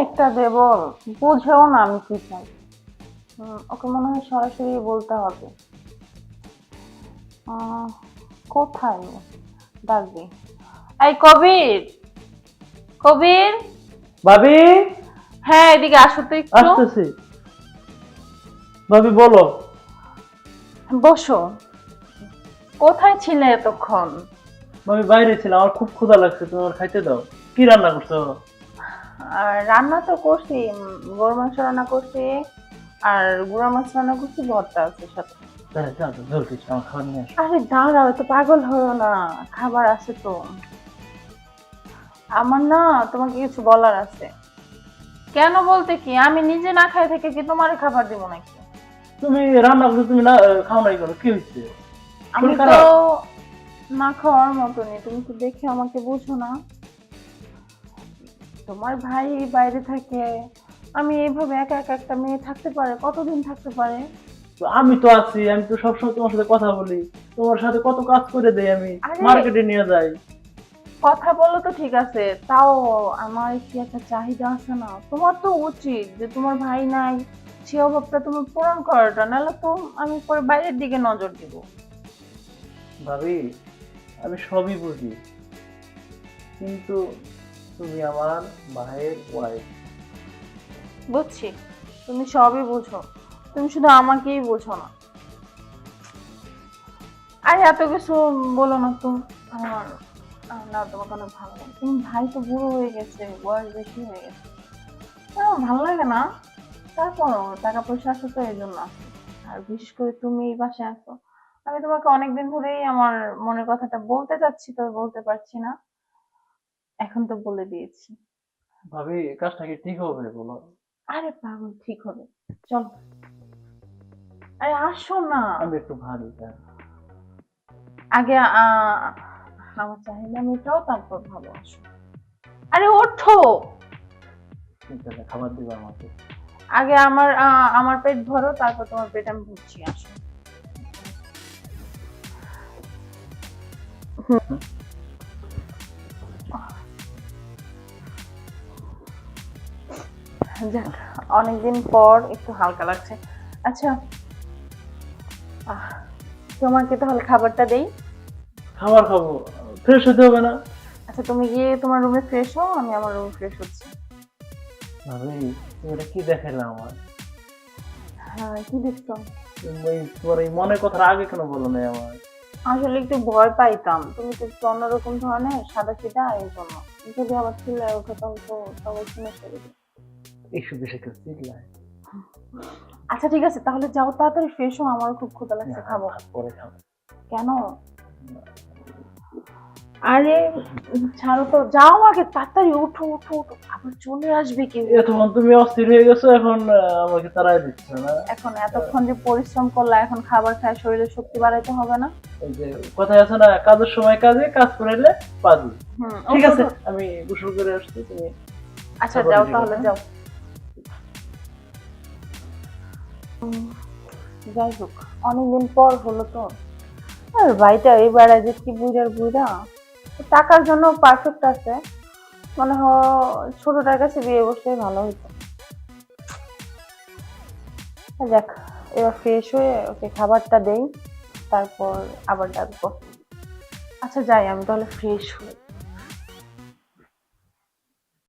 একটা দেব, বুঝেও না আমি কি চাই। ওকে মনে হয় সরাসরি বলতে হবে। আহ, কোথায় ডাকবি? এই কবির, কবির, ভাবি, হ্যাঁ এদিকে আসো তো একটু। আসতেছি। ভাবি বলো। বসো। কোথায় ছিলে এতক্ষণ? ভাবি বাইরে ছিলাম, আমার খুব ক্ষুধা লাগছে, তোমার খাইতে দাও। কি রান্না করছো? আর রান্না তো করছি, গরু মাংস রান্না করছি, আর গুঁড়া মাছ রান্না করছি, ভর্তা আছে সাথে। হ্যাঁ, যাও তো, জলদি আমার খাবার নিয়ে আসো। আরে দাঁড়াও, তো পাগল হয়েও না, খাবার আছে তো। আমার না তোমাকে কিছু বলার আছে। কেন বলতে কি, আমি নিজে না খাই থেকে কি তোমার খাবার দিব নাকি? তুমি রান্না করছো, তুমি না খাও নাই কেন? কি হয়েছে? আমি শরীর তো খারাপ? না খাওয়ার মতনই, তুমি তো দেখে আমাকে বুঝো না। তোমার ভাই বাইরে থাকে, আমি এইভাবে একা একা একটা মেয়ে থাকতে পারে, কতদিন থাকতে পারে? তো আমি তো আছি, আমি তো সবসময় তোমার সাথে কথা বলি, তোমার সাথে কত কাজ করে দেই, আমি আরে মার্কেটে নিয়ে যাই। কথা বলো তো ঠিক আছে, তাও আমার কি একটা চাহিদা আছে না? তোমার তো উচিত যে তোমার ভাই নাই, সে অভাবটা তুমি পূরণ করাটা, নাহলে তো আমি পরে বাইরের দিকে নজর দিব। ভাবি, আমি সবই বুঝি, কিন্তু তুমি আমার ভাইয়ের ওয়াইফ। বুঝছি, তুমি সবই বুঝো, তুমি শুধু আমাকেই বুঝো না। আরে এত কিছু বলো না তো। আমার না তোমাকে অনেক ভালো লাগে, তুমি ভাই তো বুড়ো হয়ে গেছে, বয়স বেশি হয়ে গেছে, আমার ভালো লাগে না। তারপরও টাকা পয়সা আছে তো এই জন্য আছে। আর বিশেষ করে তুমি এই বাসায় আছো, আমি তোমাকে অনেকদিন ধরেই আমার মনের কথাটা বলতে চাচ্ছি, তো বলতে পারছি না, এখন তো বলে দিয়েছি। ভাবি, কাজটা কি ঠিক হবে বলো? আরে পাগল, ঠিক হবে, চলো। আরে আসো না। আমি একটু ভাবি, তাই। আগে আমার চাহিদা মেটাও, তারপর ভালো, আসো। আরে ওঠো। ঠিক আছে, খাবার দিবা আমাকে। আগে আমার পেট ভরো, তারপর তোমার পেট আমি ভরছি, আসো। যাক, অনেকদিন পর একটু হালকা লাগছে। আচ্ছা, আহ, তোমাকে তাহলে খাবারটা দেই। খাবার খাবো, ফ্রেশ হতে হবে না? আচ্ছা, তুমি গিয়ে তোমার রুমে ফ্রেশ হও, আমি আমার রুমে ফ্রেশ হচ্ছি। ভাবি, তুমি এটা কি দেখাইলে আমার? হ্যাঁ, কি দেখছো? তোমার এই মনের কথাটা আগে কেন বলো নাই আমার? আসলে একটু ভয় পাইতাম, তুমি তো একটু অন্যরকম ধরনের, সাদা সিধা, এই জন্য। যদি আবার চিল্লায় ওঠে তখন তো সবাই শুনে ফেলবে। এইসব বিষয়ে কেউ চিল্লায়? আচ্ছা ঠিক আছে, তাহলে যাও তাড়াতাড়ি ফ্রেশ হও, আমার খুব ক্ষুধা লাগছে, না, খাবো। ভাত পরে খাবো। কেন? আরে ছাড়ো তো, যাও, আগে তাড়াতাড়ি উঠো উঠো উঠো, আবার চলে আসবে কি? এতক্ষণ তুমি অস্থির হয়ে গেছো, এখন আমাকে তাড়াই দিচ্ছে না? এখন এতক্ষণ যে পরিশ্রম করলা, এখন খাবার খায় শরীরে শক্তি বাড়াইতে হবে না? এই যে কথায় আছে না, কাজের সময় কাজে, কাজ করাইলে পাজি। ঠিক ওঠো, আছে, ওঠো। আমি গোসল করে আসছি, তুমি আচ্ছা খাবার যাও, দিবা, তাহলে হ্যাঁ? যাও। উম, যাই হোক, অনেকদিন পর হলো তো। আর ভাইটা এবার যে কি বুইড়ার বুইড়া, টাকার জন্য পারফেক্ট আছে, মনে হয় ছোটটার কাছে বিয়ে বসলেই ভালো হতো। যাক, এবার ফ্রেশ হয়ে ওকে খাবারটা দেই, তারপর আবার ডাকবো। আচ্ছা যাই, আমি তাহলে ফ্রেশ হই।